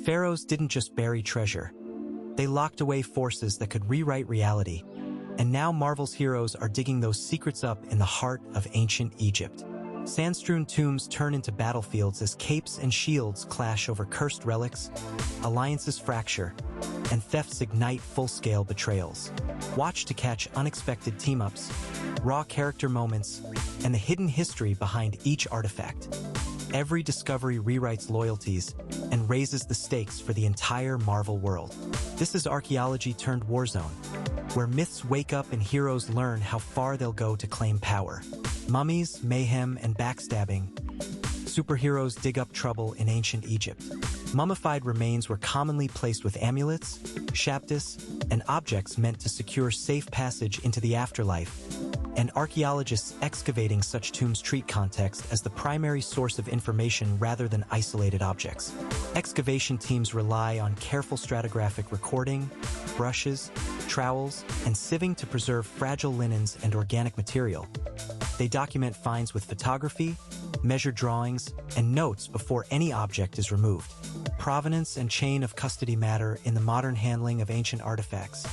Pharaohs didn't just bury treasure. They locked away forces that could rewrite reality, and now Marvel's heroes are digging those secrets up in the heart of ancient Egypt. Sand-strewn tombs turn into battlefields as capes and shields clash over cursed relics, alliances fracture, and thefts ignite full-scale betrayals. Watch to catch unexpected team-ups, raw character moments, and the hidden history behind each artifact. Every discovery rewrites loyalties and raises the stakes for the entire Marvel world. This is archaeology turned warzone, where myths wake up and heroes learn how far they'll go to claim power. Mummies, mayhem, and backstabbing. Superheroes dig up trouble in ancient Egypt. Mummified remains were commonly placed with amulets, shaptus, and objects meant to secure safe passage into the afterlife, and archaeologists excavating such tombs treat context as the primary source of information rather than isolated objects. Excavation teams rely on careful stratigraphic recording, brushes, trowels, and sieving to preserve fragile linens and organic material. They document finds with photography, measured drawings, and notes before any object is removed. Provenance and chain of custody matter in the modern handling of ancient artifacts,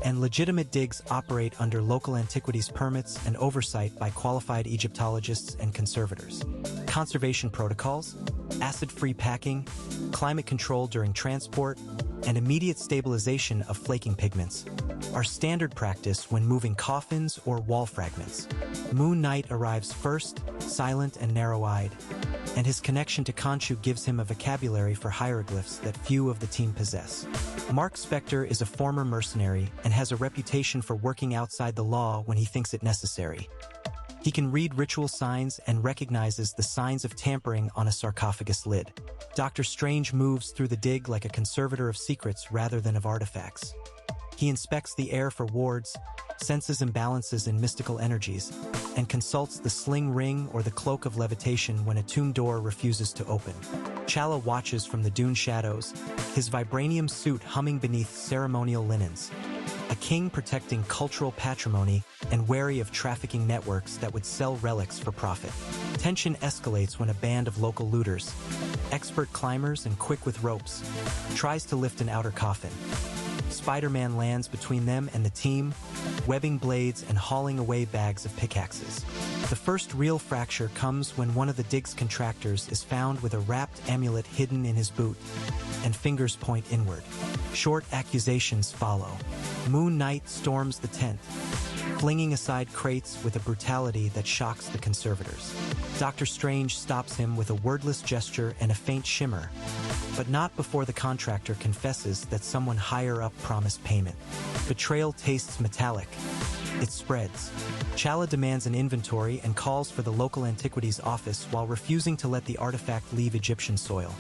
and legitimate digs operate under local antiquities permits and oversight by qualified Egyptologists and conservators. Conservation protocols, acid-free packing, climate control during transport, and immediate stabilization of flaking pigments are standard practice when moving coffins or wall fragments. Moon Knight arrives first, silent and narrow-eyed, and his connection to Khonshu gives him a vocabulary for hieroglyphs that few of the team possess. Mark Spector is a former mercenary and has a reputation for working outside the law when he thinks it necessary. He can read ritual signs and recognizes the signs of tampering on a sarcophagus lid. Doctor Strange moves through the dig like a conservator of secrets rather than of artifacts. He inspects the air for wards, senses imbalances in mystical energies, and consults the sling ring or the cloak of levitation when a tomb door refuses to open. T'Challa watches from the dune shadows, his vibranium suit humming beneath ceremonial linens. A king protecting cultural patrimony and wary of trafficking networks that would sell relics for profit. Tension escalates when a band of local looters, expert climbers and quick with ropes, tries to lift an outer coffin. Spider-Man lands between them and the team, webbing blades and hauling away bags of pickaxes. The first real fracture comes when one of the dig's contractors is found with a wrapped amulet hidden in his boot, and fingers point inward. Short accusations follow. Moon Knight storms the tent, flinging aside crates with a brutality that shocks the conservators. Doctor Strange stops him with a wordless gesture and a faint shimmer, but not before the contractor confesses that someone higher up promised payment. Betrayal tastes metallic. It spreads. T'Challa demands an inventory and calls for the local antiquities office while refusing to let the artifact leave Egyptian soil.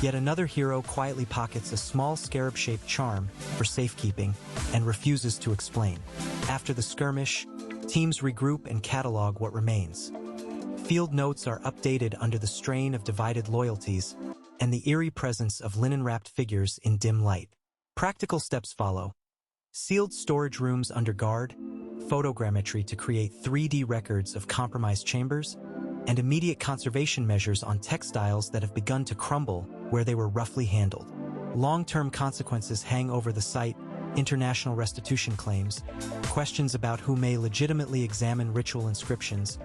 Yet another hero quietly pockets a small scarab-shaped charm for safekeeping and refuses to explain. After the skirmish, teams regroup and catalog what remains. Field notes are updated under the strain of divided loyalties and the eerie presence of linen-wrapped figures in dim light. Practical steps follow. Sealed storage rooms under guard, photogrammetry to create 3D records of compromised chambers, and immediate conservation measures on textiles that have begun to crumble where they were roughly handled. Long-term consequences hang over the site, international restitution claims, questions about who may legitimately examine ritual inscriptions,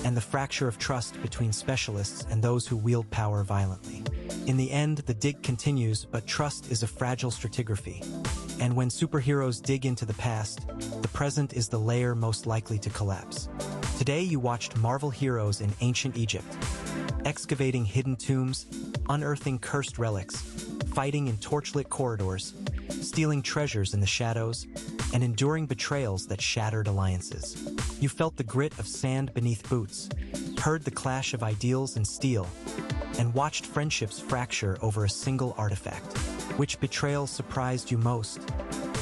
and the fracture of trust between specialists and those who wield power violently. In the end, the dig continues, but trust is a fragile stratigraphy. And when superheroes dig into the past, the present is the layer most likely to collapse. Today you watched Marvel heroes in ancient Egypt, excavating hidden tombs, unearthing cursed relics, fighting in torchlit corridors, stealing treasures in the shadows, and enduring betrayals that shattered alliances. You felt the grit of sand beneath boots, heard the clash of ideals and steel, and watched friendships fracture over a single artifact. Which betrayal surprised you most?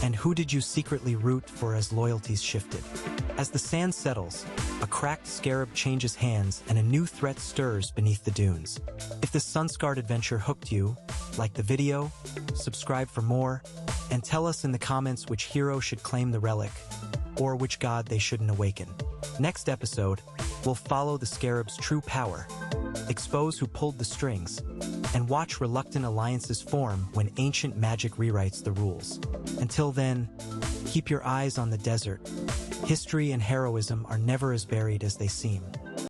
And who did you secretly root for as loyalties shifted? As the sand settles, a cracked scarab changes hands and a new threat stirs beneath the dunes. If the sun-scarred adventure hooked you, like the video, subscribe for more, and tell us in the comments which hero should claim the relic, or which god they shouldn't awaken. Next episode, we'll follow the scarab's true power, expose who pulled the strings, and watch reluctant alliances form when ancient magic rewrites the rules. Until then, keep your eyes on the desert. History and heroism are never as buried as they seem.